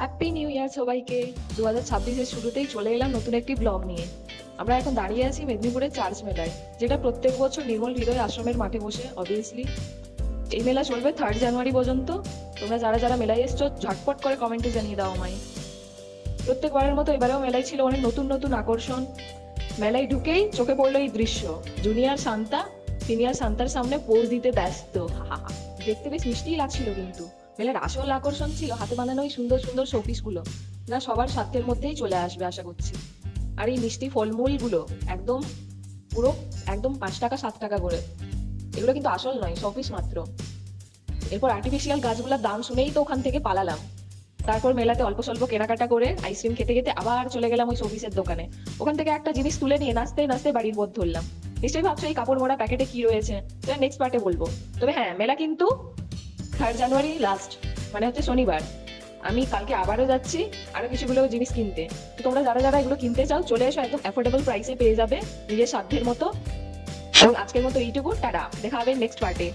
Happy new year সবাইকে। 2026-এর শুরুতেই চলে এলাম নতুন একটি ব্লগ নিয়ে। আমরা এখন দাঁড়িয়ে আছি মেদিনীপুরের চার্চ মেলায়, যেটা প্রত্যেক বছর নির্মল হৃদয় আশ্রমের মাঠে বসে। অবভিয়াসলি এই মেলা চলবে 3 জানুয়ারি পর্যন্ত। তোমরা যারা যারা মেলায় এসছো ঝটপট করে কমেন্টে জানিয়ে দাও আমায়। প্রত্যেকবারের মতো এবারেও মেলায় ছিল অনেক নতুন নতুন আকর্ষণ। মেলায় ঢুকেই চোখে পড়লো এই দৃশ্য, জুনিয়র সান্তা সিনিয়র সান্তার সামনে পোজ দিতে ব্যস্ত। দেখতে বেশ মিষ্টিই লাগছিল, কিন্তু মেলার আসল আকর্ষণ ছিল হাতে বানানো ওই সুন্দর সুন্দর শোপিস গুলো, যা সবার স্বার্থের মধ্যেই চলে আসবে আশা করছি। আর এই মিষ্টি ফলমূল গুলো একদম পুরো একদম 5 টাকা 7 টাকা করে, এগুলো কিন্তু আসল নয়, শোপিস মাত্র। এরপর আর্টিফিশিয়াল গাছগুলোর দাম শুনেই তো ওখান থেকে পালালাম। তারপর মেলাতে অল্প স্বল্প কেনাকাটা করে আইসক্রিম খেতে খেতে আবার চলে গেলাম ওই শোপিসের দোকানে। ওখান থেকে একটা জিনিস তুলে নিয়ে নাচতে নাচতে বাড়ির পথ ধরলাম। নিশ্চয়ই ভাবছো এই কাপড় মোড়া প্যাকেটে কি রয়েছে, সেটা নেক্সট পার্টে বলবো। তবে হ্যাঁ, মেলা কিন্তু 3 জানুয়ারি লাস্ট, মানে হচ্ছে শনিবার। আমি কালকে আবারও যাচ্ছি আরো কিছুগুলো জিনিস কিনতে। তো তোমরা যারা যারা এগুলো কিনতে চাও চলে এসো, একদম অ্যাফোর্ডেবল প্রাইসে পেয়ে যাবে নিজের সাধ্যের মতো। এবং আজকের মতো এইটুকু, টাটা, দেখা হবে নেক্সট পার্টে।